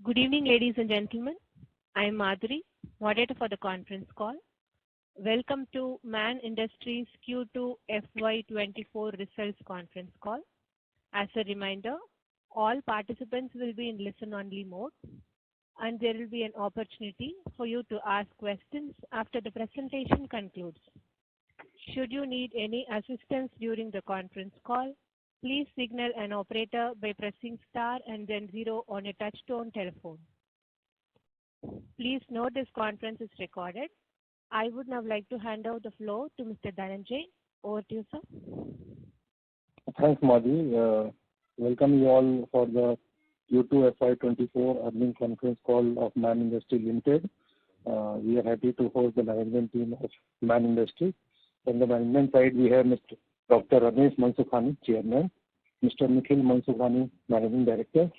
Good evening, ladies and gentlemen. I am Madhuri, moderator for the conference call. Welcome to Man Industries Q2 FY24 results conference call. As a reminder, all participants will be in listen-only mode, and there will be an opportunity for you to ask questions after the presentation concludes. Should you need any assistance during the conference call, please signal an operator by pressing star and then 0 on a touch-tone telephone. Please note this conference is recorded. I would now like to hand over the floor to Mr. Dhananjay. Over to you, sir. Thanks, Madhi. Welcome you all for the Q2 FY24 earnings conference call of Man Industries Limited. We are happy to host the management team of Man Industries. From the management side, we have Mr. Dr. Ramesh Mansukhani, Chairman, Mr. Nikhil Mansukhani, Managing Director,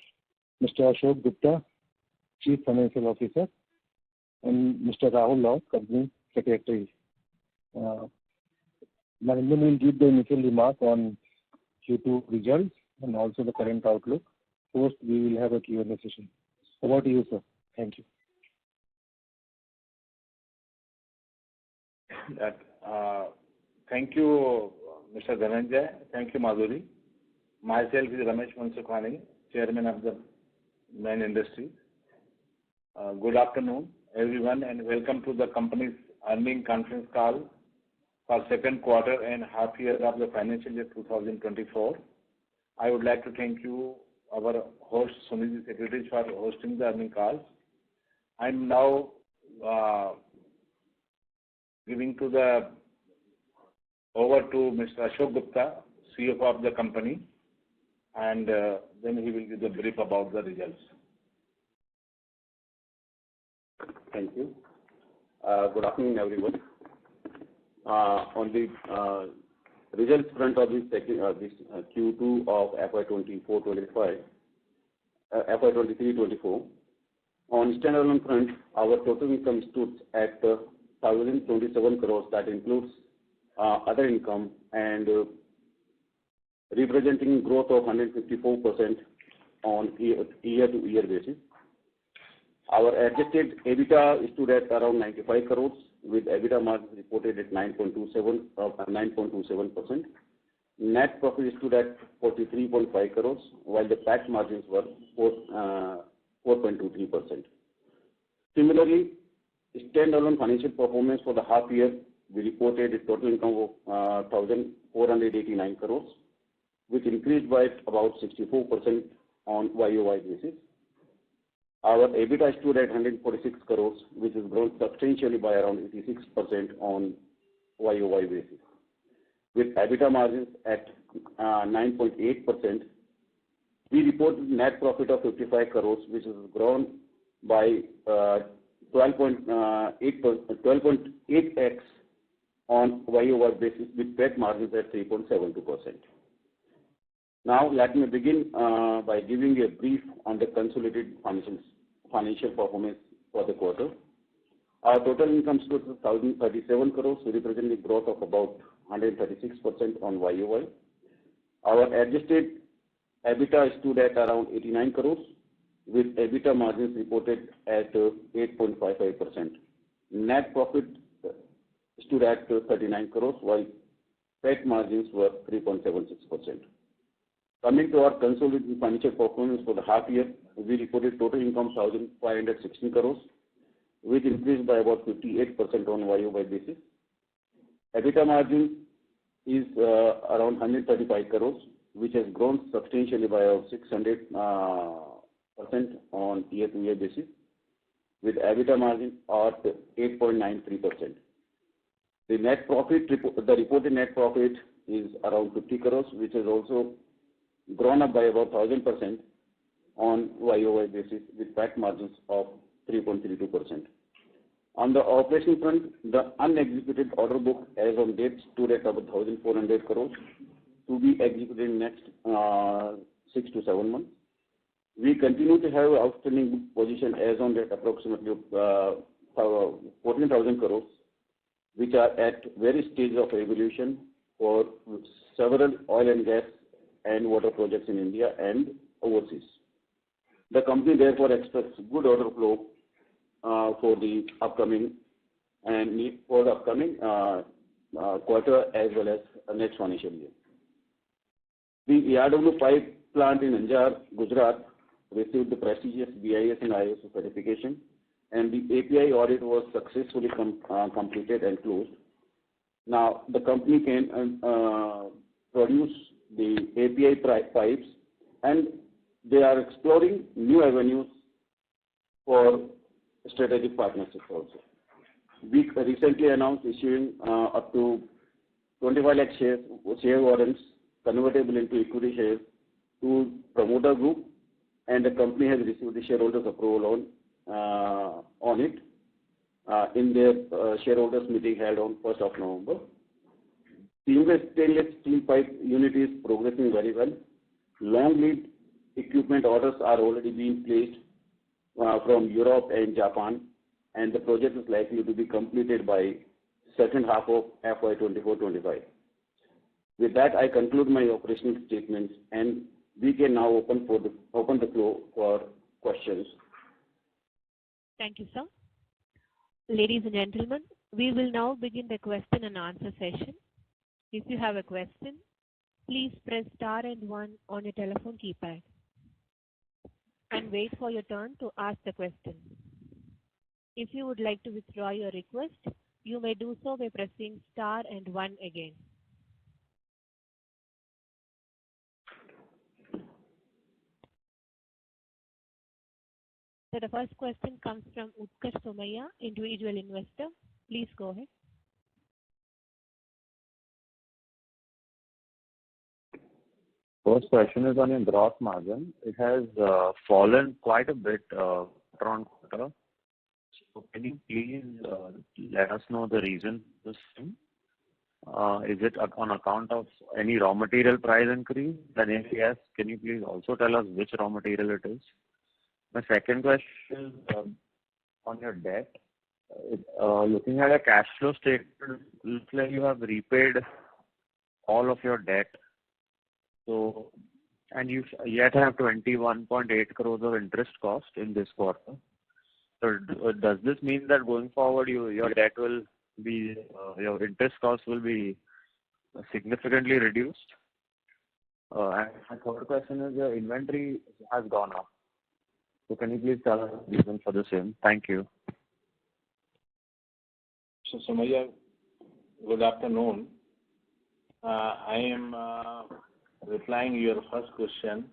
Mr. Ashok Gupta, Chief Financial Officer, and Mr. Rahul Law, Company Secretary. Management will give the initial remark on Q2 results and also the current outlook. First, we will have a Q&A session. Over to you, sir. Thank you. Thank you, Mr. Dhananjay. Thank you, Madhuri. Myself is Ramesh Mansukhani, Chairman of the Man Industries. Good afternoon, everyone, and welcome to the company's earnings conference call for second quarter and half year of the financial year 2024. I would like to thank you, our host, Sunil Secretary, for hosting the earnings calls. I'm now giving over to Mr. Ashok Gupta, CFO of the company, and then he will give the brief about the results. Thank you. Good afternoon, everyone. On the results front of this Q2 of FY24-25, FY23-24, on standalone front, our total income stood at 1,027 crores. That includes other income and representing growth of 154% on year-to-year basis. Our adjusted EBITDA stood at around 95 crores with EBITDA margin reported at 9.27%. Net profit stood at 43.5 crores while the tax margins were 4.23%. Similarly, standalone financial performance for the half year, we reported a total income of 1,489 crores, which increased by about 64% on YOY basis. Our EBITDA stood at 146 crores, which has grown substantially by around 86% on YOY basis. With EBITDA margins at 9.8%, we reported net profit of 55 crores, which has grown by 12.8x on YOY basis with PAT margins at 3.72%. Now, let me begin by giving you a brief on the consolidated financial performance for the quarter. Our total income stood at 1,037 crores, representing a growth of about 136% on YOY. Our adjusted EBITDA stood at around 89 crores, with EBITDA margins reported at 8.55%. Net profit stood at 39 crores, while PAT margins were 3.76%. Coming to our consolidated financial performance for the half year, we reported total income 1,516 crores, which increased by about 58% on YOY basis. EBITDA margin is around 135 crores, which has grown substantially by about 600% on year-to-year basis, with EBITDA margin at 8.93%. The reported net profit is around 50 crores, which has also grown up by about 1,000% on YOY basis, with PAT margins of 3.32%. On the operation front, the unexecuted order book as on date stood at about 1,400 crores to be executed in next 6 to 7 months. We continue to have outstanding position as on date approximately 14,000 crores, which are at various stages of evolution for several oil and gas and water projects in India and overseas. The company therefore expects good order flow for the upcoming quarter as well as next financial year. The ERW pipe plant in Anjar, Gujarat received the prestigious BIS and ISO certification, and the API audit was successfully completed and closed. Now the company can produce the API pipes, and they are exploring new avenues for strategic partnerships also. We recently announced issuing up to 25 lakh share warrants convertible into equity shares to promoter group, and the company has received the shareholders' approval on it in their shareholders meeting held on 1st of November. Seamless stainless steel pipe unit is progressing very well. Long lead equipment orders are already being placed from Europe and Japan, and the project is likely to be completed by second half of FY24-25. With that, I conclude my operational statements, and we can now open the floor for questions. Thank you, sir. Ladies and gentlemen, we will now begin the question and answer session. If you have a question, please press star and 1 on your telephone keypad and wait for your turn to ask the question. If you would like to withdraw your request, you may do so by pressing star and 1 again. So the first question comes from Utkarsh Somaiya, individual investor. Please go ahead. First question is on your gross margin. It has fallen quite a bit around quarter. So can you please let us know the reason for this thing? Is it on account of any raw material price increase? Then if yes, can you please also tell us which raw material it is? My second question is on your debt. Looking at a cash flow statement, it looks like you have repaid all of your debt. So, and you yet have 21.8 crores of interest cost in this quarter. So does this mean that going forward your debt will be, your interest cost will be significantly reduced? And my third question is your inventory has gone up. So can you please tell us the reason for the same? Thank you. So Somaiya, good afternoon. I am replying your first question.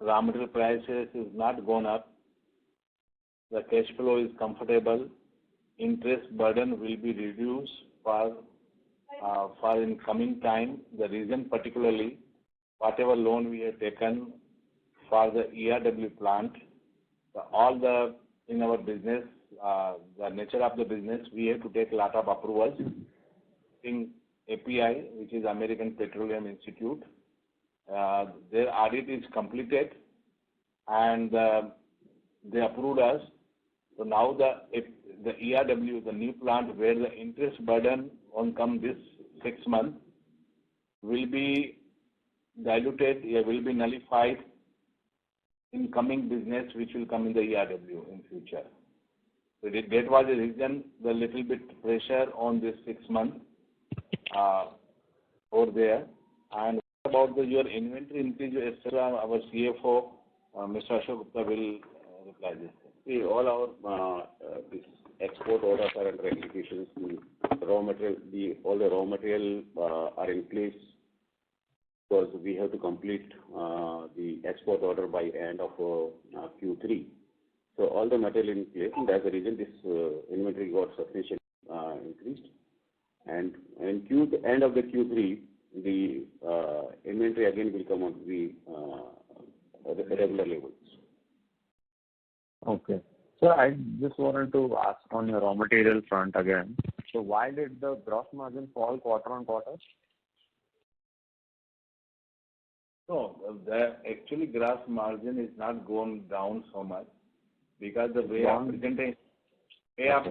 Raw material prices is not gone up. The cash flow is comfortable. Interest burden will be reduced for in coming time. The reason particularly, whatever loan we have taken for the ERW plant, in our business, the nature of the business, we have to take a lot of approvals. In API, which is American Petroleum Institute, their audit is completed, and they approved us. So now the ERW, the new plant where the interest burden on come this 6 months will be diluted, will be nullified in coming business, which will come in the ERW in future. So that was the reason, the little bit pressure on this 6 months over there. And about your inventory increase, etc., our CFO, Mr. Ashok Gupta, will reply this. See, all our export orders are under execution. Raw material, all the raw material are in place, because we have to complete the export order by end of Q3. So all the material in place, and that's the reason this inventory got sufficiently increased. And end of the Q3, the inventory again will come on the regular levels. Okay. So I just wanted to ask on your raw material front again. So why did the gross margin fall quarter on quarter? No, the actually gross margin is not gone down so much, because the way of the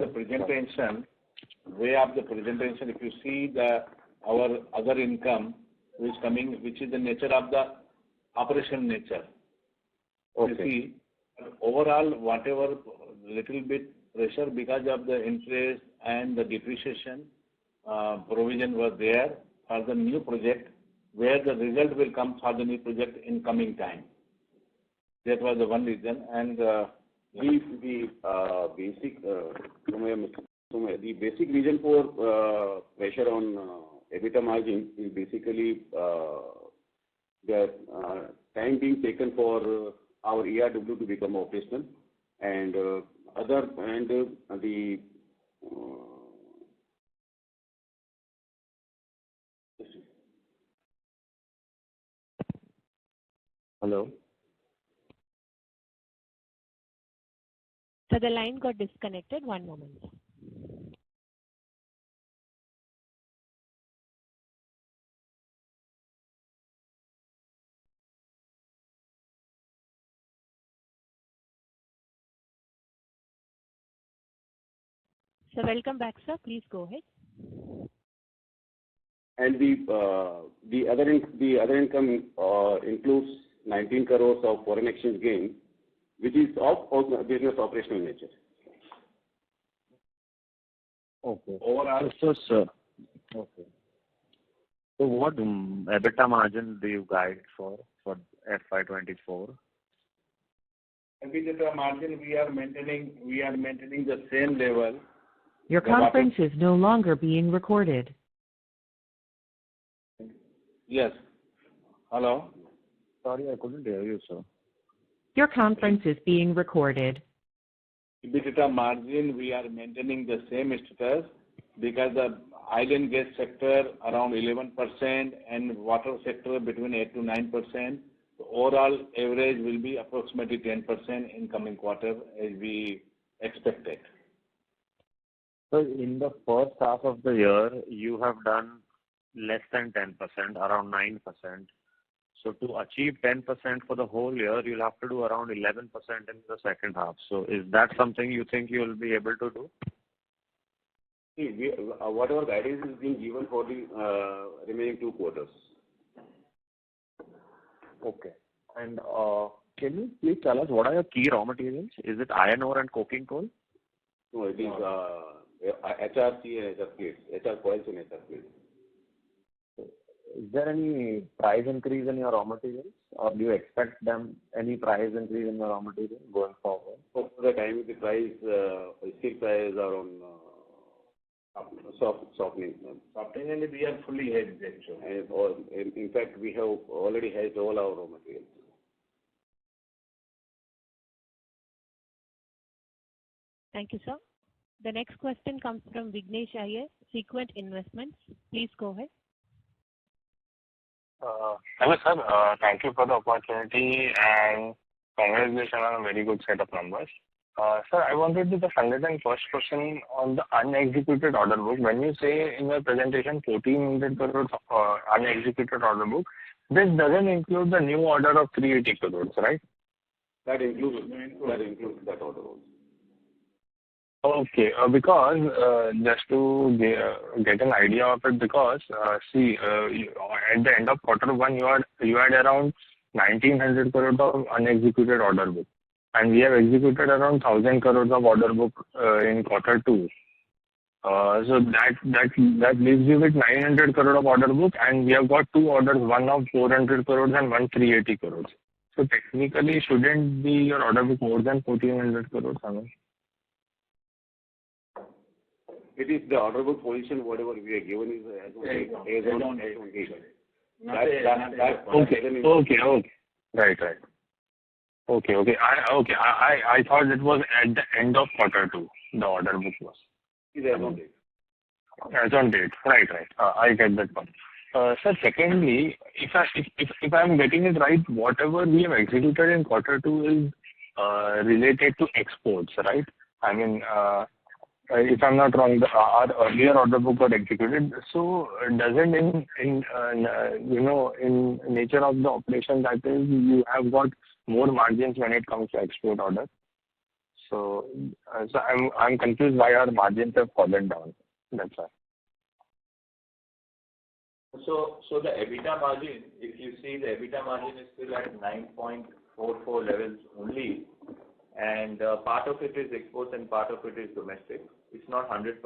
presentation, if you see our other income which is the nature of the operation nature. Okay. You see, Overall, whatever little bit pressure because of the interest and the depreciation provision was there for the new project, where the result will come for the new project in coming time. That was the one reason. And the basic reason for pressure on EBITDA margin is basically the time being taken for our ERW to become operational, and Hello? So the line got disconnected. One moment. So welcome back, sir. Please go ahead. And the other income includes 19 crores of foreign exchange gain, which is of business operational nature. Okay. overall, Sir. Okay. So what EBITDA margin do you guide for FY24? EBITDA margin we are maintaining the same level. Your conference is no longer being recorded. Yes. Hello. Sorry, I couldn't hear you, sir. Your conference is being recorded. EBITDA margin, we are maintaining the same status because the oil and gas sector around 11% and water sector between 8 to 9%. The overall average will be approximately 10% in coming quarter as we expected. So in the first half of the year, you have done less than 10%, around 9%. So to achieve 10% for the whole year, you'll have to do around 11% in the second half. So is that something you think you'll be able to do? See, whatever guidance is being given for the remaining 2 quarters. Okay. And can you please tell us what are your key raw materials? Is it iron ore and coking coal? No, it is HRC and HR plates, HR coils and HR plates. Is there any price increase in your raw materials, or do you expect any price increase in your raw material going forward? For the time, the price, steel price are on softening. Softening, and we are fully hedged actually. And in fact, we have already hedged all our raw materials. Thank you, sir. The next question comes from Vignesh Iyer, Sequent Investments. Please go ahead. Hello, sir. Thank you for the opportunity and congratulations on a very good set of numbers. Sir, I wanted to just understand first question on the unexecuted order book. When you say in your presentation 1,400 crores unexecuted order book, this doesn't include the new order of 380 crores, right? That includes that order also. Okay, because just to get an idea of it, because see, at the end of quarter one, you had around 1,900 crores of unexecuted order book, and we have executed around 1,000 crores of order book in quarter two. So that leaves you with 900 crores of order book, and we have got 2 orders, one of 400 crores and one 380 crores. So technically, shouldn't be your order book more than 1,400 crores? It is the order book position, whatever we are given is as on date. Okay. Right. Okay. I thought it was at the end of quarter two, the order book was. It is as on date. As on date. Right. I get that point. Sir, secondly, if I'm getting it right, whatever we have executed in quarter two is related to exports, right? I mean, if I'm not wrong, our earlier order book got executed. So doesn't in nature of the operation, that is, you have got more margins when it comes to export orders. So I'm confused why our margins have fallen down. That's why. So the EBITDA margin, if you see, the EBITDA margin is still at 9.44 levels only, and part of it is exports and part of it is domestic. It's not 100%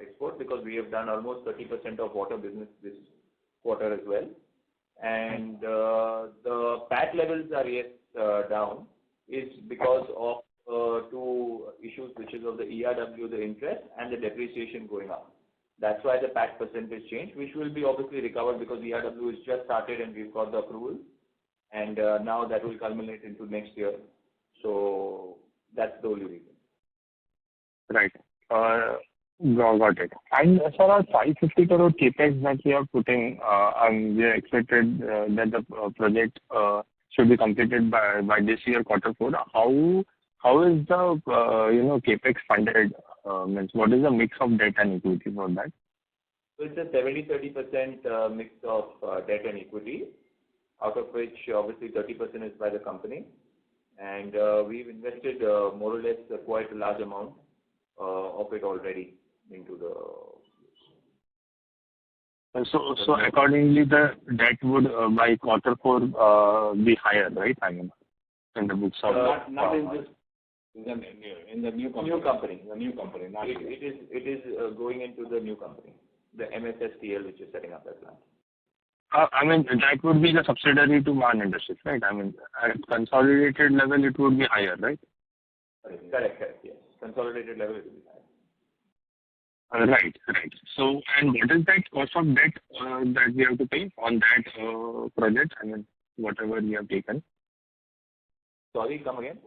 export because we have done almost 30% of water business this quarter as well. And the PAT levels are yet down. It's because of two issues, which is of the ERW, the interest, and the depreciation going up. That's why the PAT percentage changed, which will be obviously recovered because ERW is just started and we've got the approval. And now that will culminate into next year. So that's the only reason. Right. Got it. And as far as 550 crore capex that we are putting, we are expected that the project should be completed by this year, Q4. How is the capex funded? Means what is the mix of debt and equity for that? So it's a 70-30% mix of debt and equity, out of which obviously 30% is by the company. And we've invested more or less quite a large amount of it already into the. So accordingly, the debt would by Q4 be higher, right? I mean, in the books of not in this. In the new company. New company. The new company. Not it is going into the new company, the MSSTL, which is setting up that plant. I mean, that would be the subsidiary to Man Industries, right? I mean, at consolidated level, it would be higher, right? Correct. Yes. Consolidated level, it will be higher. Right. So, and what is that cost of debt that we have to pay on that project? I mean, whatever we have taken. Sorry, come again.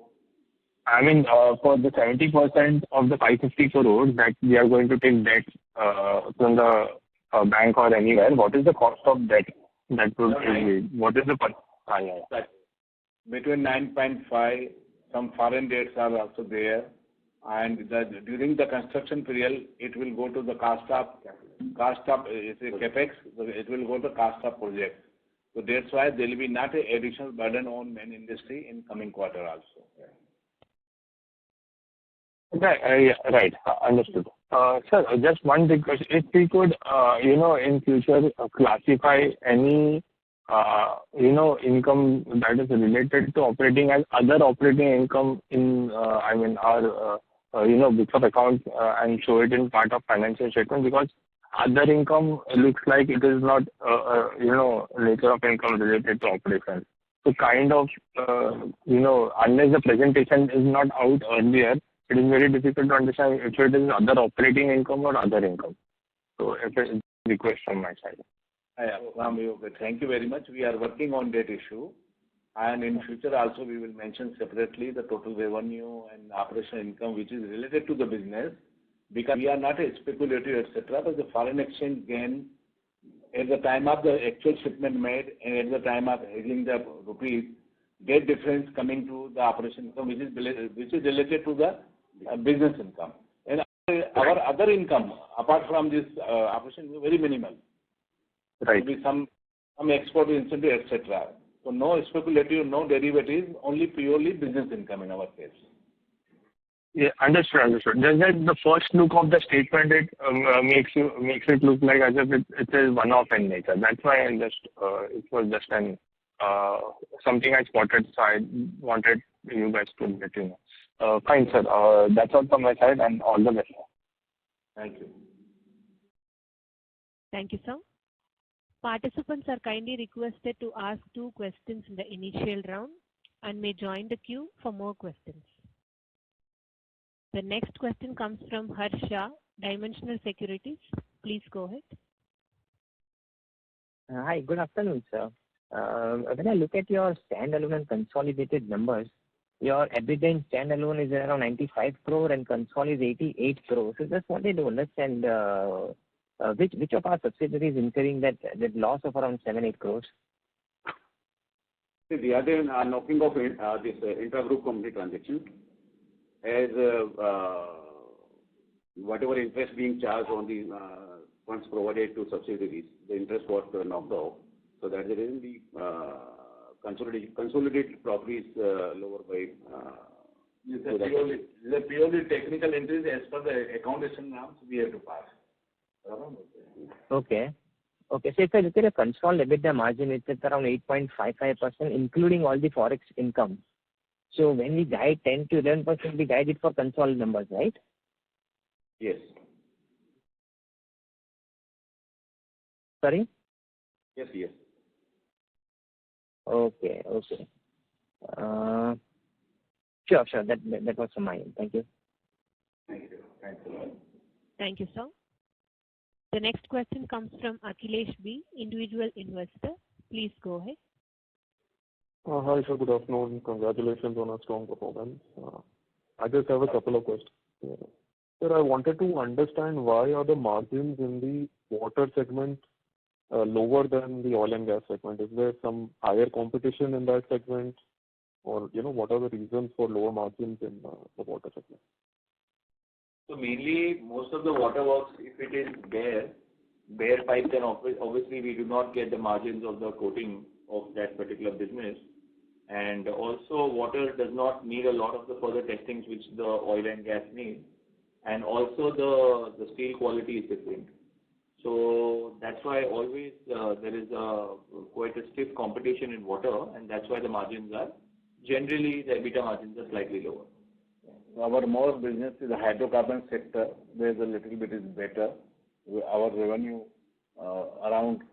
I mean, for the 70% of the 550 crores that we are going to take debt from the bank or anywhere, what is the cost of debt that would be? What is the cost? Between 9.5, some foreign debts are also there. And during the construction period, it will go to the cost of it's a capex. It will go to cost of project. So that's why there will be not an additional burden on main industry in coming quarter also. Right. Understood. Sir, just one big question. If we could, in future classify any, income that is related to operating as other operating income in, our, books of accounts and show it in part of financial statement, because other income looks like it is not, nature of income related to operations. So kind of, unless the presentation is not out earlier, it is very difficult to understand if it is other operating income or other income. So if it is a request from my side. Thank you very much. We are working on that issue. And in future also we will mention separately the total revenue and operational income which is related to the business, because we are not a speculative, etc. But the foreign exchange gain at the time of the actual shipment made and at the time of hedging the rupees, that difference coming to the operation income which is related to the business income. And our other income apart from this operation is very minimal. Right. There will be some export incentive, etc. So no speculative, no derivatives, only purely business income in our case. Yeah, understood. Just that the first look of the statement, it makes it look like as if it is one-off in nature. That's why it was just something I spotted, so I wanted you guys to let you know. Fine, sir. That's all from my side, and all the best. Thank you. Thank you, sir. Participants are kindly requested to ask 2 questions in the initial round and may join the queue for more questions. The next question comes from Harsha, Dimensional Securities. Please go ahead. Hi, good afternoon, sir. When I look at your standalone and consolidated numbers, your EBITDA in standalone is around 95 crore and consolidated is 88 crore. So just wanted to understand which of our subsidiaries incurring that loss of around 7-8 crores? See, the other knocking off this intra-group company transaction, as whatever interest being charged on the funds provided to subsidiaries, the interest was knocked off. So that is the reason the consolidated profit is lower by. The purely technical entries as per the accounting norms we have to pass. Okay. So if I look at a consolidated EBITDA margin, it's at around 8.55%, including all the forex income. So when we guide 10 to 11%, we guide it for consolidated numbers, right? Yes. Sorry? Yes, yes. Okay. Sure. That was from my end. Thank you. Thank you. Thanks a lot. Thank you, sir. The next question comes from Akhilesh B, individual investor. Please go ahead. Hi, sir. Good afternoon. Congratulations on a strong performance. I just have a couple of questions. Sir, I wanted to understand why are the margins in the water segment lower than the oil and gas segment? Is there some higher competition in that segment? Or, what are the reasons for lower margins in the water segment? So mainly, most of the water works, if it is bare pipe, then obviously we do not get the margins of the coating of that particular business. And also, water does not need a lot of the further testings which the oil and gas need. And also, the steel quality is different. So that's why always there is quite a stiff competition in water, and that's why the margins are generally the EBITDA margins are slightly lower. Our more business is the hydrocarbon sector. There's a little bit is better. Our revenue around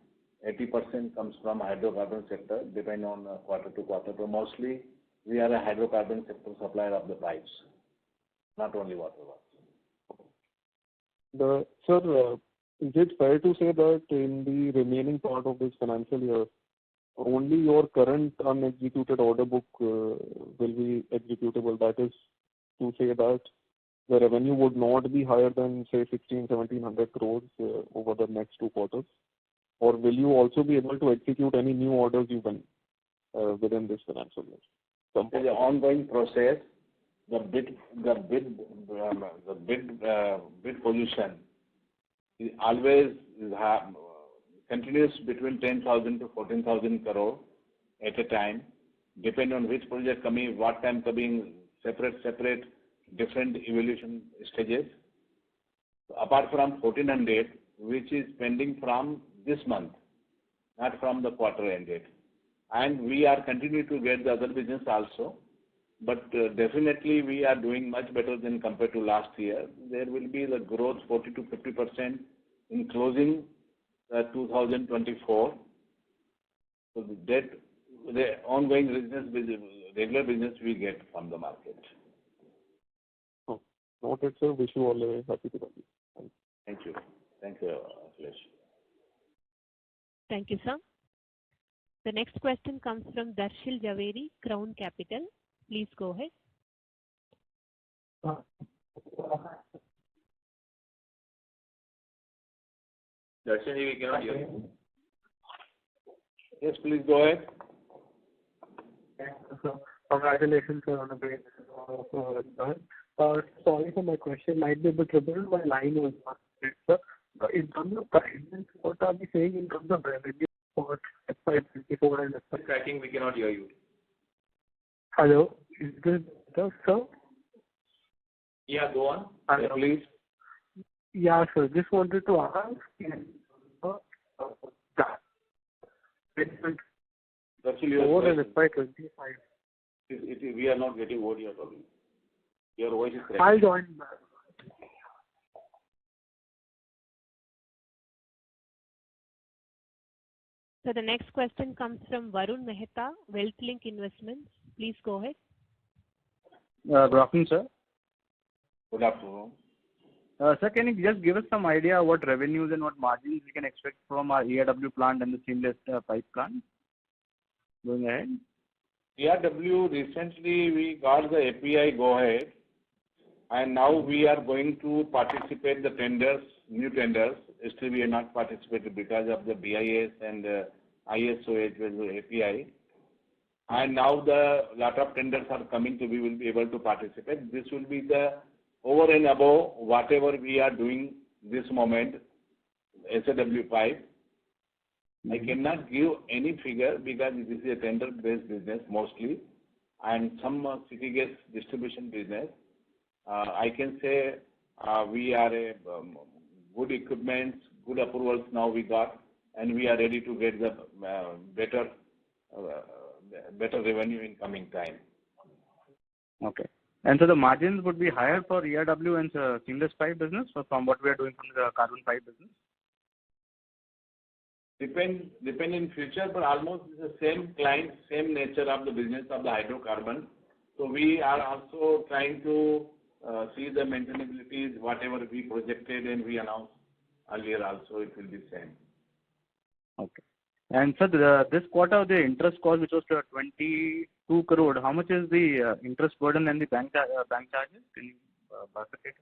80% comes from hydrocarbon sector, depending on quarter to quarter. But mostly, we are a hydrocarbon sector supplier of the pipes, not only water works. Sir, is it fair to say that in the remaining part of this financial year, only your current unexecuted order book will be executable? That is to say that the revenue would not be higher than, say, 1,700 crores over the next 2 quarters? Or will you also be able to execute any new orders you win within this financial year? It's an ongoing process. The bid position is always continuous between 10,000 to 14,000 crore at a time, depending on which project coming, what time coming, separate different evolution stages. Apart from 1,400, which is pending from this month, not from the quarter ended. And we are continuing to get the other business also. But definitely we are doing much better than compared to last year. There will be the growth 40 to 50% in closing 2024. So the ongoing business, regular business we get from the market. Oh, noted, sir. Wish you all a happy Diwali. Thank you. Thank you, Akhilesh. Thank you, sir. The next question comes from Darshil Javeri, Crown Capital. Please go ahead. Darshan, we cannot hear you. Yes, please go ahead. Congratulations, sir, on a great result. Sorry for my question. Might be a bit troubled. My line was not great, sir. In terms of guidance, what are we saying in terms of revenue for FY24 and FY? Cracking, we cannot hear you. Hello, is this better, sir? Yeah, go on. Hello, please. Yeah, sir. Just wanted to ask. Darshil, and FY25. We are not getting what you are talking. Your voice is correct. I'll join back. So the next question comes from Varun Mehta, WealthLink Investments. Please go ahead. Good afternoon, sir. Good afternoon. Sir, can you just give us some idea what revenues and what margins we can expect from our ERW plant and the seamless pipe plant going ahead? ERW, recently we got the API go-ahead, and now we are going to participate the tenders, new tenders. Still we are not participated because of the BIS and ISO as well as API. And now the lot of tenders are coming to, we will be able to participate. This will be the over and above whatever we are doing this moment, SAW pipe. I cannot give any figure because this is a tender-based business mostly, and some city gas distribution business. I can say we are a good equipment, good approvals now we got, and we are ready to get the better revenue in coming time. Okay. And so the margins would be higher for ERW and seamless pipe business from what we are doing from the carbon pipe business? Depend in future, but almost the same client, same nature of the business of the hydrocarbon. So we are also trying to see the maintainability, whatever we projected and we announced earlier also, it will be same. Okay. And sir, this quarter, the interest cost, which was 22 crore, how much is the interest burden and the bank charges? Can you bifurcate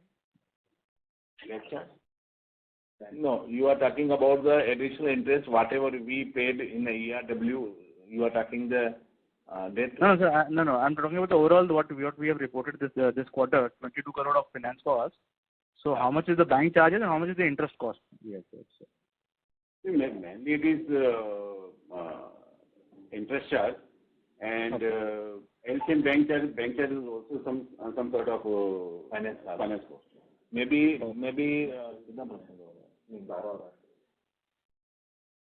it? No, you are talking about the additional interest, whatever we paid in the ERW. You are talking the debt? No, sir. No. I'm talking about the overall what we have reported this quarter, 22 crore of finance cost. So how much is the bank charges and how much is the interest cost? Yes, sir. Mainly it is interest charge and LCM bank charge is also some sort of finance cost. Maybe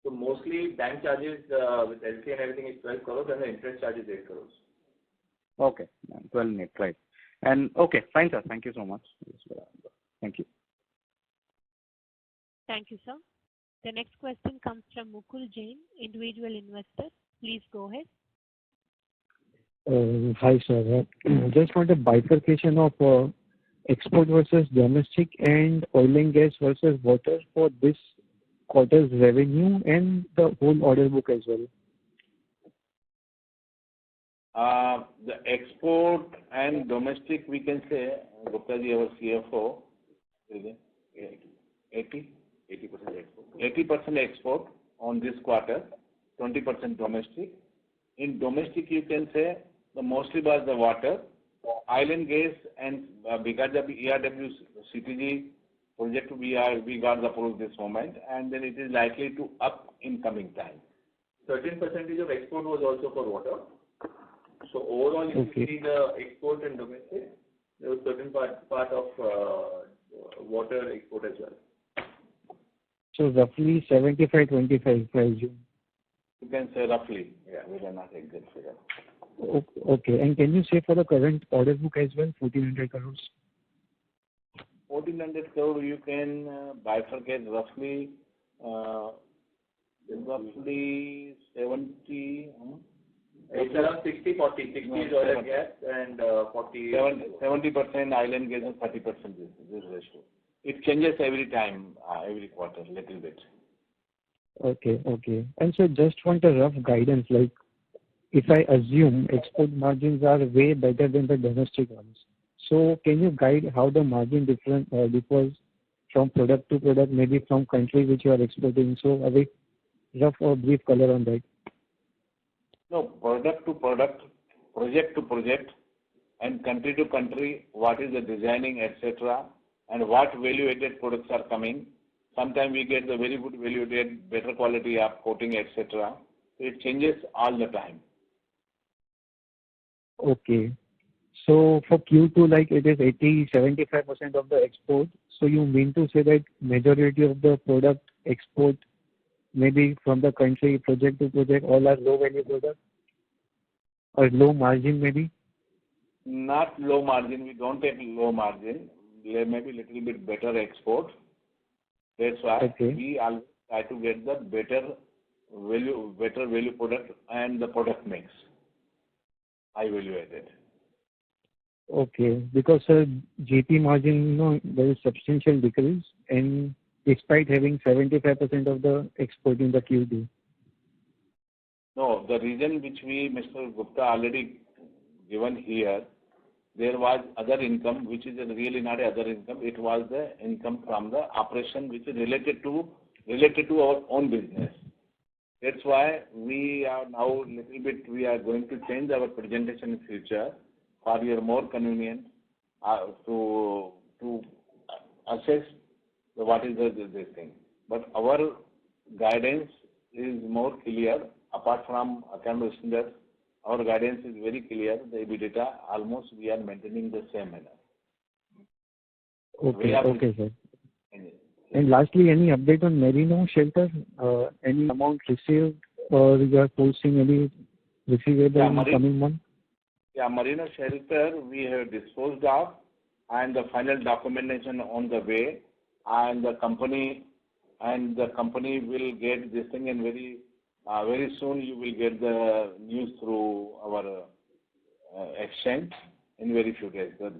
so mostly bank charges with LC and everything is 12 crores and the interest charge is 8 crores. Okay, 12 net, right. And okay, fine, sir. Thank you so much. Thank you. Thank you, sir. The next question comes from Mukul Jain, individual investor. Please go ahead. Hi, sir. Just want a bifurcation of export versus domestic and oil and gas versus water for this quarter's revenue and the whole order book as well. The export and domestic, we can say, Gupta ji, our CFO, 80% export on this quarter, 20% domestic. In domestic, you can say the mostly was the water, oil and gas, and because of ERW CTG project, we got the approval this moment, and then it is likely to up in coming time. Certain percentage of export was also for water. So overall, if you see the export and domestic, there was certain part of water export as well. So roughly 75-25, I assume. You can say roughly. Yeah, we are not exact figure. Okay. And can you say for the current order book as well, 1,400 crores? 1,400 crore, you can bifurcate roughly 70. It's around 60-40. 60 is oil and gas and 40. 70% oil and gas and 30% this ratio. It changes every time, every quarter, little bit. Okay. And so just want a rough guidance, like if I assume export margins are way better than the domestic ones, so can you guide how the margin differs from product to product, maybe from country which you are exporting? So a bit rough or brief color on that. No, product to product, project to project, and country to country, what is the designing, etc., and what value-added products are coming. Sometimes we get the very good value-added, better quality of coating, etc. It changes all the time. Okay. So for Q2, like it is 75% of the export. So you mean to say that majority of the product export, maybe from the country, project to project, all are low value products or low margin maybe? Not low margin. We don't take low margin. Maybe little bit better export. That's why we always try to get the better value product and the product mix, high value added. Okay, because GP margin, there is substantial decrease, and despite having 75% of the export in the Q2. No, the reason which Mr. Gupta already given here, there was other income, which is really not other income. It was the income from the operation, which is related to our own business. That's why we are now we are going to change our presentation in future for your more convenient to assess what is this thing. But our guidance is more clear. Apart from account standards, our guidance is very clear. The EBITDA almost we are maintaining the same manner. Okay, sir. And lastly, any update on Merino shelter? Any amount received, or you are posting any receivable in the coming month? Yeah, Marina shelter we have disposed of, and the final documentation on the way, and the company will get this thing, and very soon you will get the news through our exchange in very few days. The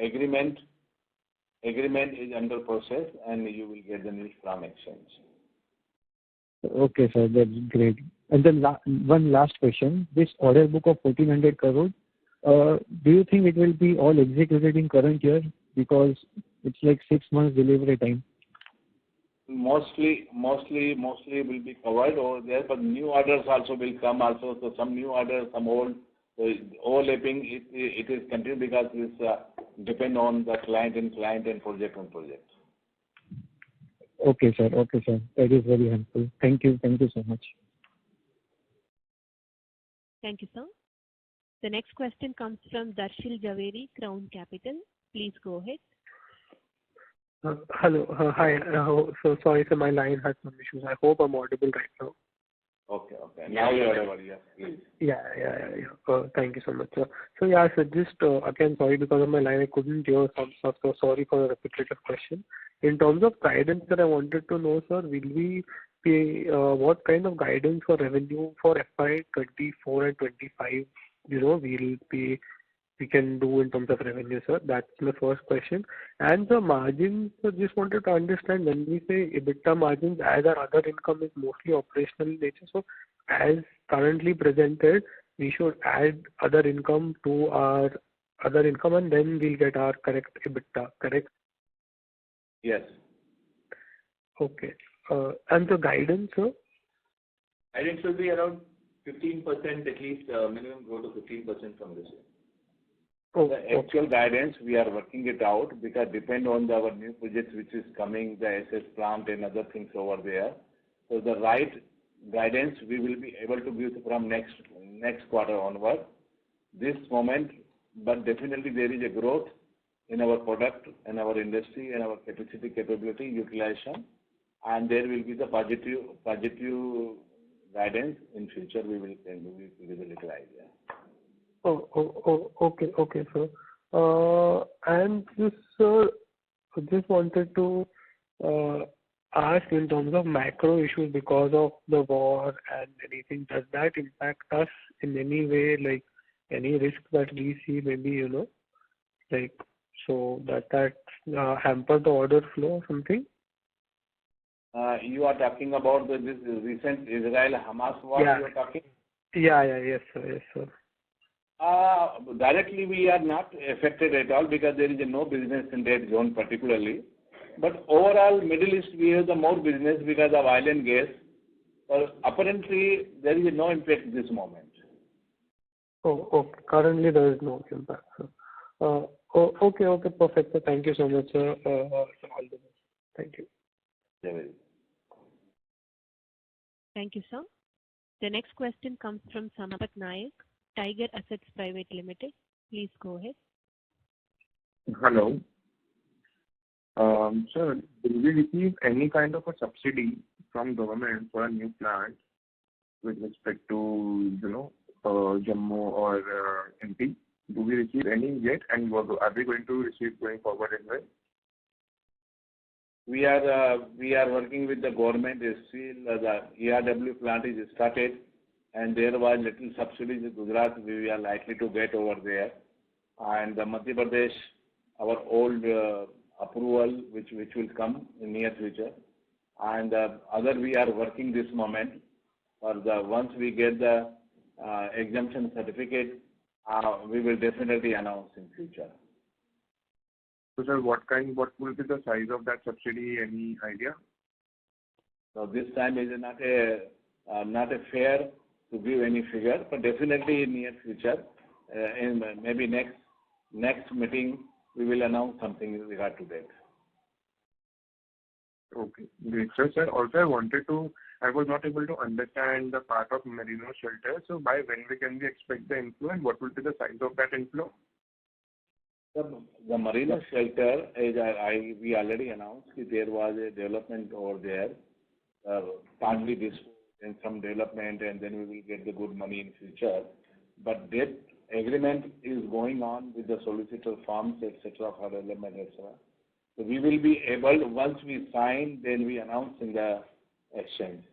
agreement is under process, and you will get the news from exchange. Okay, sir, that's great. And then one last question. This order book of 1,400 crore, do you think it will be all executed in current year? Because it's like 6 months delivery time. Mostly will be covered over there, but new orders also will come also. So some new orders, some old, overlapping, it is continued because it's depend on the client and project on project. Okay, sir. That is very helpful. Thank you so much. Thank you, sir. The next question comes from Darshil Javeri, Crown Capital. Please go ahead. Hello. Hi. So sorry, sir, my line had some issues. I hope I'm audible right now. Okay. Now you are audible, yes, please. Yeah. Thank you so much, sir. So yeah, sir, just again, sorry, because of my line, I couldn't hear some stuff, so sorry for the repetitive question. In terms of guidance that I wanted to know, sir, will we pay, what kind of guidance for revenue for FY24 and 25, we can do in terms of revenue, sir? That's my first question. And the margins, so just wanted to understand, when we say EBITDA margins, as our other income is mostly operational in nature, so as currently presented, we should add other income to our other income, and then we'll get our correct EBITDA, correct? Yes. Okay. And the guidance, sir? Guidance will be around 15%, at least minimum growth of 15% from this year. The actual guidance, we are working it out because depend on our new projects which is coming, the SS plant and other things over there. So the right guidance we will be able to give from next quarter onward. This moment, but definitely there is a growth in our product and our industry and our capability utilization, and there will be the positive guidance in future we will utilize. Yeah. Okay, sir. And just, sir, I just wanted to ask in terms of macro issues because of the war and anything, does that impact us in any way, like any risk that we see, maybe, like, so that hamper the order flow or something? You are talking about this recent Israel-Hamas war, Yeah. you are talking? Yes, sir. Directly we are not affected at all because there is no business in that zone particularly. But overall, Middle East, we have the more business because of oil and gas. Apparently, there is no impact at this moment. Okay. Currently, there is no impact, sir. Okay, perfect, sir. Thank you so much, sir. All the best. Thank you. Thank you, sir. The next question comes from Samapat Nayak, Tiger Assets Private Limited. Please go ahead. Hello. Sir, will we receive any kind of a subsidy from government for a new plant with respect to, Jammu or MP? Do we receive any yet, and are we going to receive going forward as well? We are working with the government. Still, the ERW plant is started, and there was little subsidies in Gujarat we are likely to get over there. And the Madhya Pradesh, our old approval, which will come in near future. And other we are working this moment. Once we get the exemption certificate, we will definitely announce in future. So, sir, what will be the size of that subsidy? Any idea? So this time is not a fair to give any figure, but definitely in near future, in maybe next meeting, we will announce something in regard to that. Okay, great. Sir, also I was not able to understand the part of merino shelter. So by when can we expect the inflow, and what will be the size of that inflow? The marina shelter, as we already announced, there was a development over there, partly this and some development, and then we will get the good money in future. But that agreement is going on with the solicitor firms, etc., for element, etc. So we will be able, once we sign, then we announce in the exchange.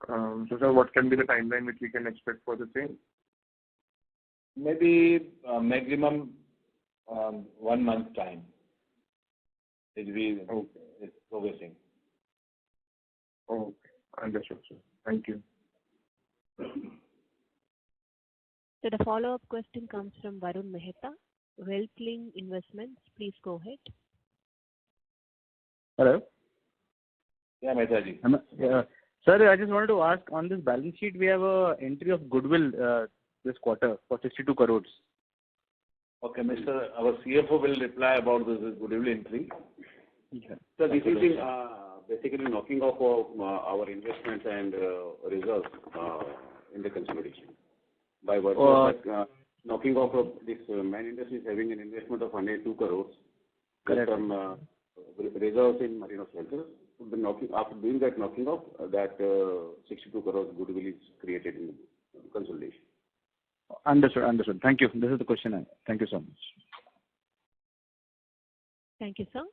So, sir, what can be the timeline which we can expect for the same? Maybe maximum 1 month time. It's progressing. Okay, understood, sir. Thank you. So the follow-up question comes from Varun Mehta, Wealthling Investments. Please go ahead. Hello. Yeah, Mehtaji. Sir, I just wanted to ask, on this balance sheet, we have a entry of goodwill this quarter for 62 crores. Okay, our CFO will reply about this goodwill entry. Yeah. So this is basically knocking off of our investments and reserves in the consolidation. By virtue of that, knocking off of this Man Industries having an investment of 102 crores, with some reserves in Marine Shelters. After doing that knocking off, that 62 crores goodwill is created in consolidation. Understood. Thank you. This is the question. Thank you so much. Thank you, sir.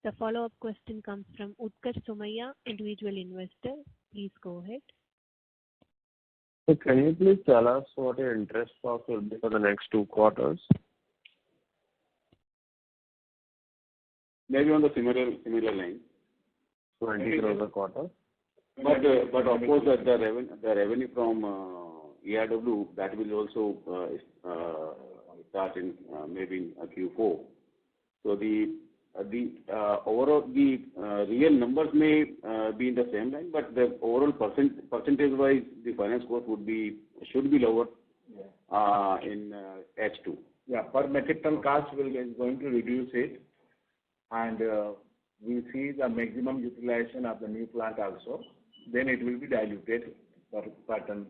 The follow-up question comes from Utkarsh Somaiya, individual investor. Please go ahead. So can you please tell us what your interest cost will be for the next 2 quarters? Maybe on the similar line. 20 crores a quarter. But of course the revenue from ERW, that will also start in maybe in Q4. So the overall real numbers may be in the same line, but the overall percentage wise the finance cost should be lower in H2. Yeah, per metric ton cost is going to reduce it, and we see the maximum utilization of the new plant also. Then it will be diluted per ton.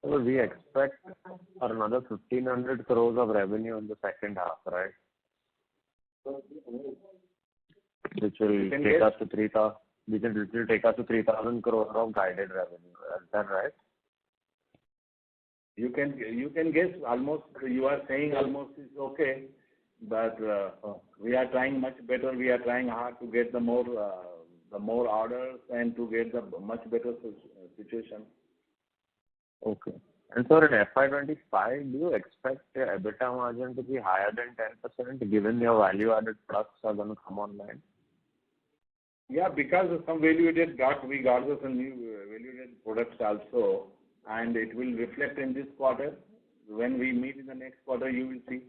So we expect another 1,500 crores of revenue in the second half, right? Which will take us to 3,000 crores of guided revenue. Is that right? You can guess almost. You are saying almost is okay, but we are trying much better. We are trying hard to get the more orders and to get the much better situation. Okay. And so in FY25, do you expect the EBITDA margin to be higher than 10% given your value-added products are going to come online? Yeah, because of some value-added we got some new value-added products also, and it will reflect in this quarter. When we meet in the next quarter, you will see,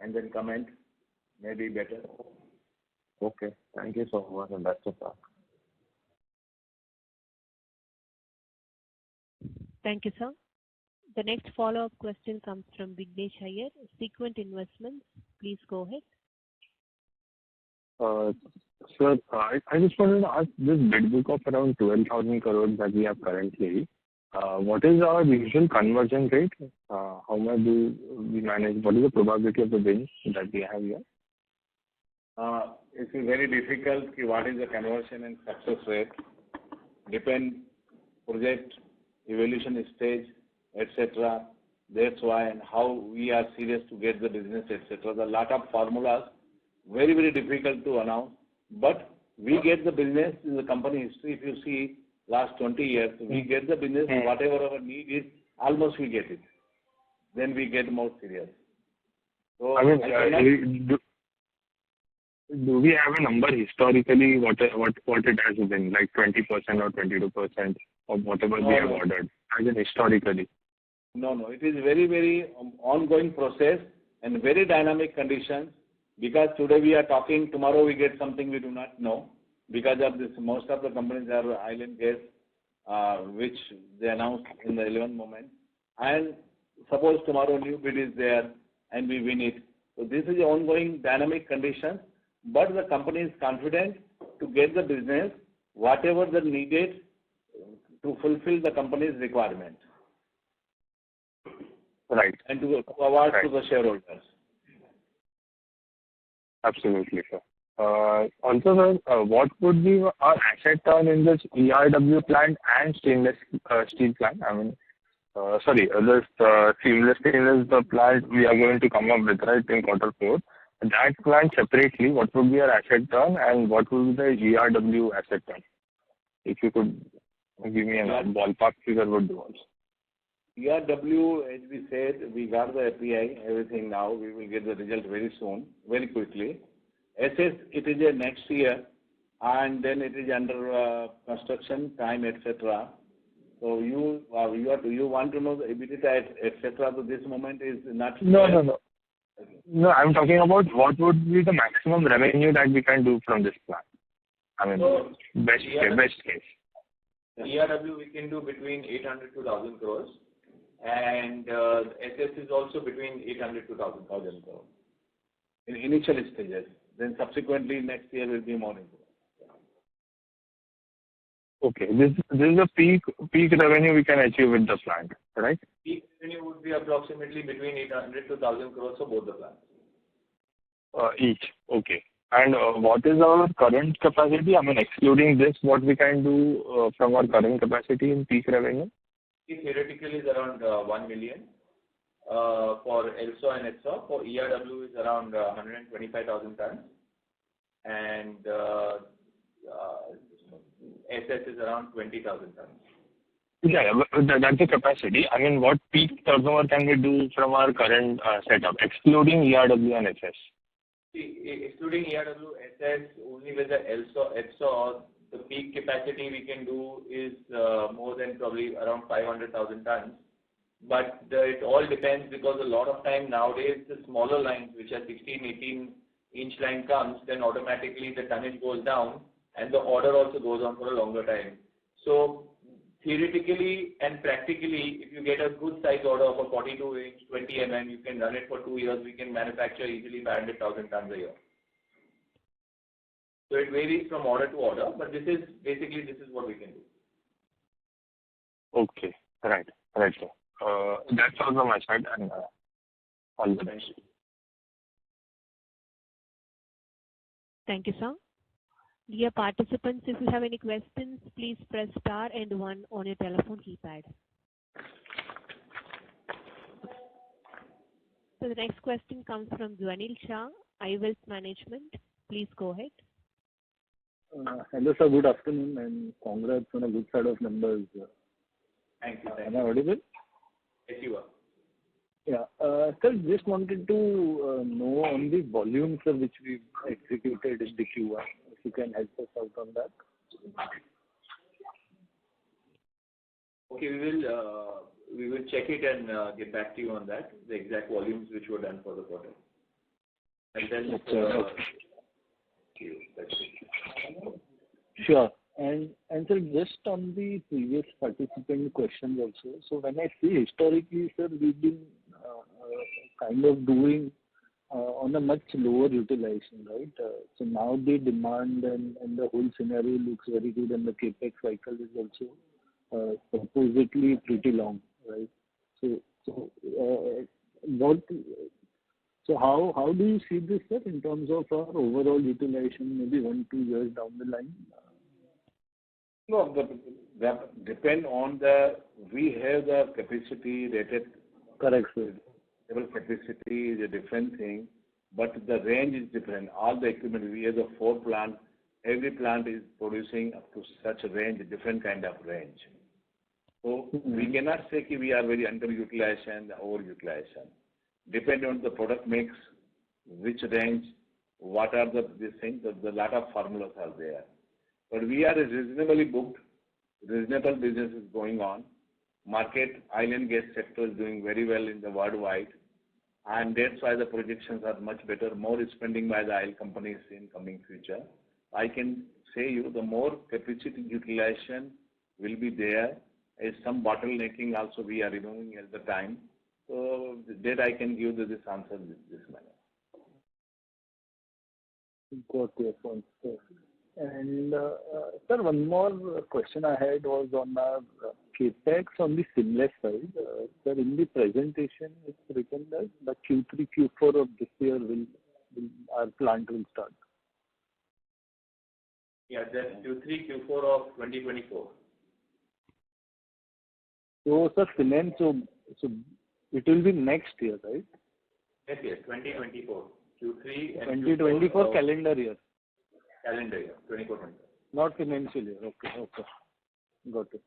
and then comment, maybe better. Okay. Thank you so much, and best of luck. Thank you, sir. The next follow-up question comes from Vignesh Iyer, Sequent Investments. Please go ahead. Sir, I just wanted to ask, this bid book of around 12,000 crores that we have currently, what is our usual conversion rate? How much do we manage? What is the probability of the wins that we have here? It is very difficult. What is the conversion and success rate? Depend project evaluation stage, etc. That's why, and how we are serious to get the business, etc. There are a lot of formulas, very, very difficult to announce. But we get the business in the company history. If you see last 20 years, we get the business, whatever our need is, almost we get it. Then we get more serious. So I mean, do we have a number historically what it has been, like 20% or 22% of whatever we have ordered, as in historically? No. It is very, very ongoing process and very dynamic conditions, because today we are talking, tomorrow we get something we do not know. Because of this, most of the companies are island gas, which they announce in the 11th moment. And suppose tomorrow new bid is there and we win it. So this is the ongoing dynamic condition. But the company is confident to get the business, whatever the needed to fulfill the company's requirement. Right. And to award to the shareholders. Absolutely, sir. Also, sir, what would be our asset turn in this ERW plant and stainless steel plant? I mean, this seamless stainless, the plant we are going to come up with, right, in quarter 4. That plant separately, what would be our asset turn and what would be the ERW asset turn? If you could give me a ballpark figure would do also. ERW, as we said, we got the API, everything now. We will get the result very soon, very quickly. SS, it is a next year, and then it is under construction, time, etc. So you want to know the EBITDA, etc. So this moment is not. No. No, I'm talking about what would be the maximum revenue that we can do from this plant. I mean, So, best case. ERW we can do between 800 to 1,000 crores, and SS is also between 800 to 1,000 crores. In initial stages. Then subsequently next year will be more important. Okay, this is the peak revenue we can achieve with the plant, right? Peak revenue would be approximately between 800 to 1,000 crores for both the plants. Each, okay. And what is our current capacity? I mean, excluding this, what we can do from our current capacity in peak revenue? Theoretically is around 1 million for LSAW and HSAW. For ERW is around 125,000 tons, and SS is around 20,000 tons. Yeah, that's the capacity. I mean, what peak turnover can we do from our current setup, excluding ERW and SS? Excluding ERW, SS, only with the HSAW, the peak capacity we can do is more than probably around 500,000 tons. But it all depends, because a lot of time nowadays the smaller lines, which are 16, 18 inch line comes, then automatically the tonnage goes down and the order also goes on for a longer time. So theoretically and practically, if you get a good size order of a 42 inch, 20 mm, you can run it for 2 years. We can manufacture easily 500,000 tons a year. So it varies from order to order, but this is what we can do. Okay, right, sir. That's all from my side, and all the best. Thank you, sir. Dear participants, if you have any questions, please press star and 1 on your telephone keypad. So the next question comes from Dwanil Shah, iWealth Management. Please go ahead. Hello, sir. Good afternoon, and congrats on a good set of numbers. Thank you. Am I audible? Yes, you are. Yeah. Sir, just wanted to know on the volumes which we executed in the Q1. If you can help us out on that. Okay, we will check it and get back to you on that, the exact volumes which were done for the quarter. And then Sure. And sir, just on the previous participant questions also. So when I see historically, sir, we've been kind of doing on a much lower utilization, right? So now the demand and the whole scenario looks very good, and the capex cycle is also supposedly pretty long, right? So how do you see this, sir, in terms of our overall utilization, maybe 1-2 years down the line? No, that depend on we have the capacity rated. Correct, sir. Capacity is a different thing, but the range is different. All the equipment, we have the 4 plants. Every plant is producing up to such a range, a different kind of range. So we cannot say that we are very underutilization, overutilization. Depending on the product mix, which range, what are these things, a lot of formulas are there. But we are reasonably booked, reasonable business is going on. Market, oil and gas sector is doing very well in the worldwide, and that's why the projections are much better, more spending by the oil companies in coming future. I can say you the more capacity utilization will be there, as some bottlenecking also we are removing at the time. So that I can give this answer this manner. Got your point, sir. And sir, one more question I had was on our capex on the seamless side. Sir, in the presentation, it's written that the Q3, Q4 of this year our plant will start. Yeah, that's Q3, Q4 of 2024. So, sir, so it will be next year, right? Yes, yes, 2024. Q3 and 2024 calendar year. Calendar year, 24. Not financial year. Okay, okay. Got it.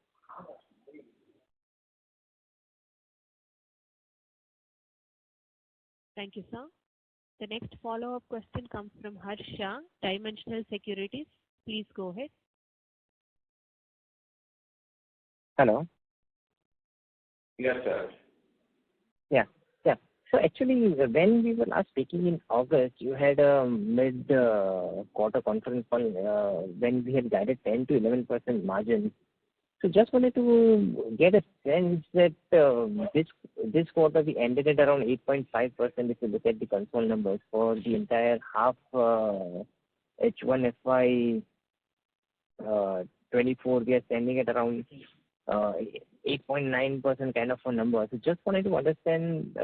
Thank you, sir. The next follow-up question comes from Harsha, Dimensional Securities. Please go ahead. Hello. Yes, sir. Yeah. So actually, when we were last speaking in August, you had a mid-quarter conference call when we had guided 10 to 11% margin. So just wanted to get a sense that this quarter we ended at around 8.5% if you look at the console numbers for the entire half H1 FY24. We are standing at around 8.9% kind of a number. So just wanted to understand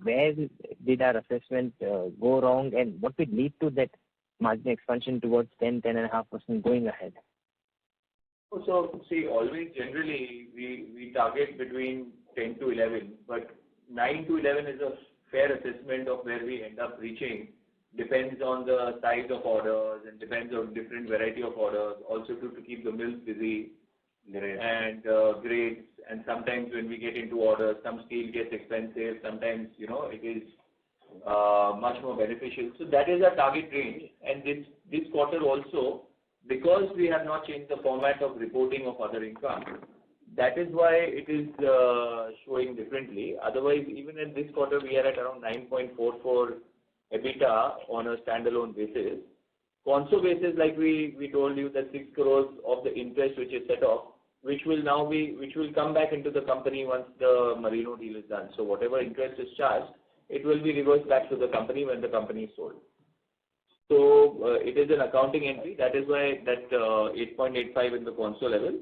where did our assessment go wrong and what would lead to that margin expansion towards 10.5% going ahead. So, see, always generally we target between 10 to 11, but 9 to 11 is a fair assessment of where we end up reaching. Depends on the size of orders and depends on different variety of orders. Also to keep the mills busy and grades. And sometimes when we get into orders, some steel gets expensive. Sometimes it is much more beneficial. So that is our target range. And this quarter also, because we have not changed the format of reporting of other income, that is why it is showing differently. Otherwise, even in this quarter, we are at around 9.44 EBITDA on a standalone basis. Console basis, like we told you, that 6 crores of the interest which is set off, which will come back into the company once the Merino deal is done. So whatever interest is charged, it will be reversed back to the company when the company is sold. So it is an accounting entry. That is why that 8.85 in the console level.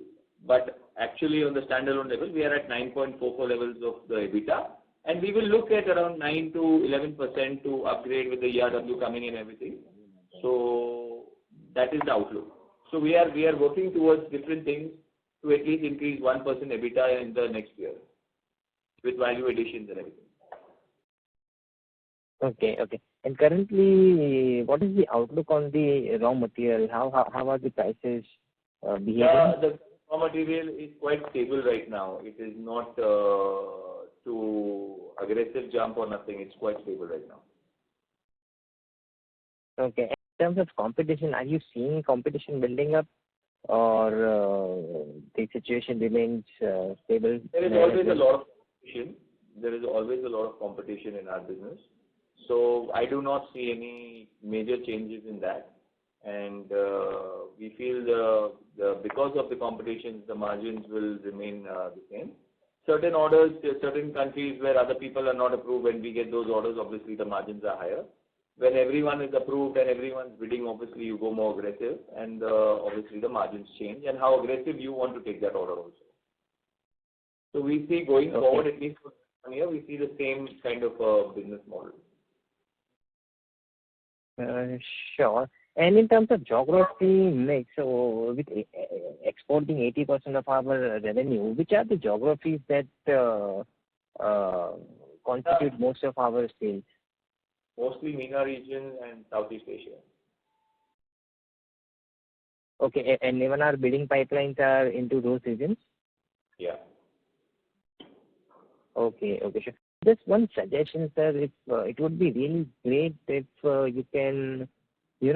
But actually on the standalone level, we are at 9.44 levels of the EBITDA. And we will look at around 9 to 11% to upgrade with the ERW coming in everything. So that is the outlook. So we are working towards different things to at least increase 1% EBITDA in the next year with value additions and everything. Okay. And currently, what is the outlook on the raw material? How are the prices behaving? The raw material is quite stable right now. It is not too aggressive jump or nothing. It's quite stable right now. Okay. In terms of competition, are you seeing competition building up or the situation remains stable? There is always a lot of competition. There is always a lot of competition in our business. So I do not see any major changes in that. And we feel because of the competition, the margins will remain the same. Certain orders, certain countries where other people are not approved, when we get those orders, obviously the margins are higher. When everyone is approved and everyone's bidding, obviously you go more aggressive and obviously the margins change and how aggressive you want to take that order also. So we see going forward, at least for 1 year, we see the same kind of business model. Sure. And in terms of geography mix, so with exporting 80% of our revenue, which are the geographies that constitute most of our sales? Mostly MENA region and Southeast Asia. Okay, and even our bidding pipelines are into those regions? Yeah. Okay, sure. Just one suggestion, sir. It would be really great if you can,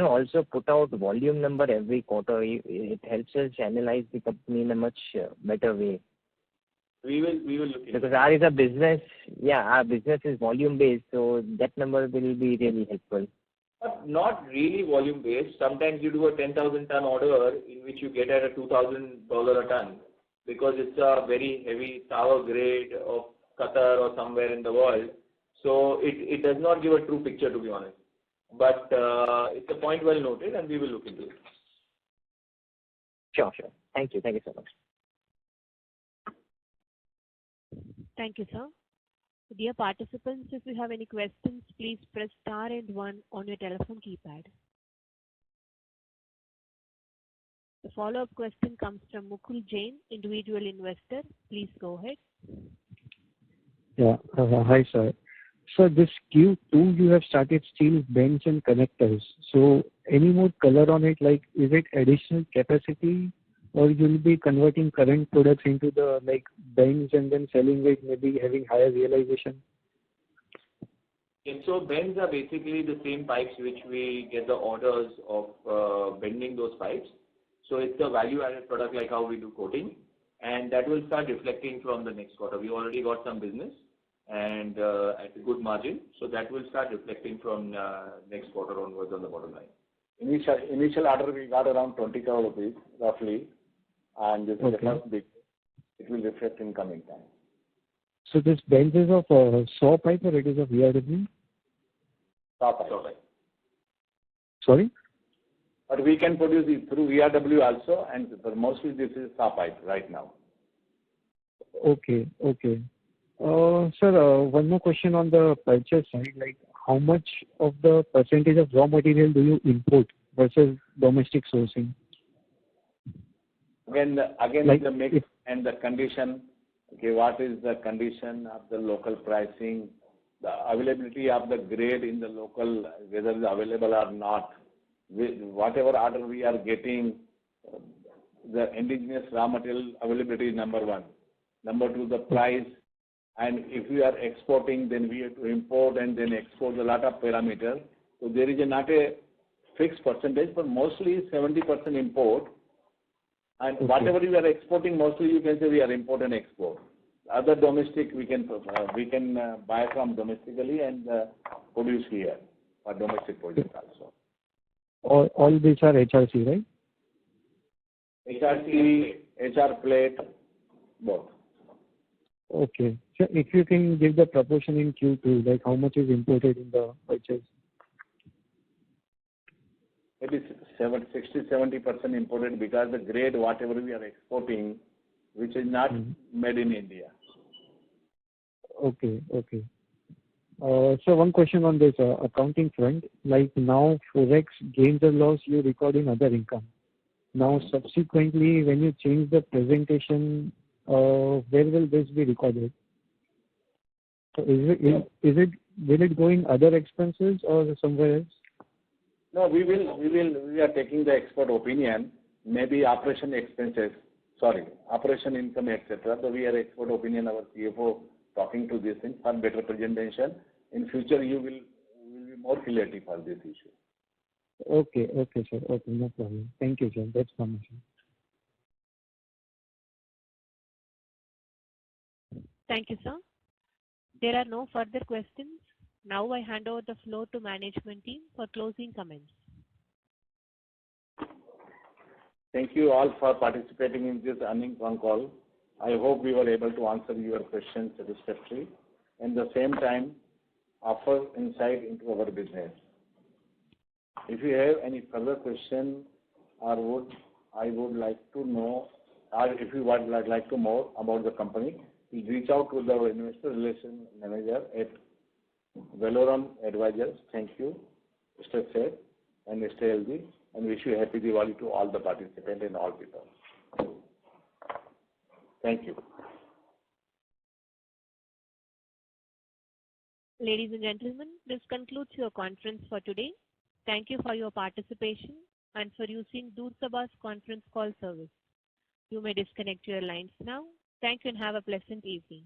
also put out volume number every quarter. It helps us analyze the company in a much better way. We will look into it. Because our business is volume based, so that number will be really helpful. But not really volume based. Sometimes you do a 10,000 ton order in which you get at a $2,000 a ton because it's a very heavy sour grade of Qatar or somewhere in the world. So it does not give a true picture, to be honest. But it's a point well noted and we will look into it. Sure. Thank you so much. Thank you, sir. Dear participants, if you have any questions, please press star and 1 on your telephone keypad. The follow-up question comes from Mukul Jain, individual investor. Please go ahead. Yeah. Hi, sir. So this Q2, you have started steel bends and connectors. So any more color on it? Like, is it additional capacity, or you'll be converting current products into the like bends and then selling it, maybe having higher realization? Yes, so bends are basically the same pipes which we get the orders of bending those pipes. So it's a value-added product like how we do coating, and that will start reflecting from the next quarter. We already got some business and at a good margin, so that will start reflecting from next quarter onwards on the bottom line. Initial order we got around 20 crore rupees roughly, and this is the first big. It will reflect in coming time. So this bends is of saw pipe or it is of VRW? Saw pipe. Sorry? But we can produce it through VRW also, and mostly this is saw pipe right now. Okay. Sir, one more question on the purchase side. Like, how much of the percentage of raw material do you import versus domestic sourcing? Again, like the mix and the condition. Okay, what is the condition of the local pricing, the availability of the grade in the local, whether it's available or not. Whatever order we are getting, the indigenous raw material availability is number one. Number two, the price. And if we are exporting, then we have to import and then export a lot of parameters. So there is not a fixed percentage, but mostly 70% import. And whatever we are exporting, mostly you can say we are import and export. Other domestic we can buy from domestically and produce here for domestic project also. All these are HRC, right? HRC, HR plate, both. Okay. So if you can give the proportion in Q2, like how much is imported in the purchase? It is 60-70% imported because the grade whatever we are exporting, which is not made in India. Okay. So one question on this accounting front, like now forex gains or loss you record in other income. Now subsequently when you change the presentation, where will this be recorded? So will it go in other expenses or somewhere else? No, we are taking the expert opinion, maybe operation income, etc. So we are expert opinion, our CFO talking to this thing for better presentation. In future, you will be more clarity for this issue. Okay, sir. Okay, no problem. Thank you, sir. That's permission. Thank you, sir. There are no further questions. Now I hand over the floor to management team for closing comments. Thank you all for participating in this earnings call. I hope we were able to answer your questions satisfactorily and at the same time offer insight into our business. If you have any further question or I would like to know, or if you would like to know about the company, please reach out to the investor relations manager at Valorum Advisors. Thank you. Stay safe and stay healthy, and wish you happy Diwali to all the participants and all people. Thank you. Ladies and gentlemen, this concludes your conference for today. Thank you for your participation and for using Doorsaba's conference call service. You may disconnect your lines now. Thank you and have a pleasant evening.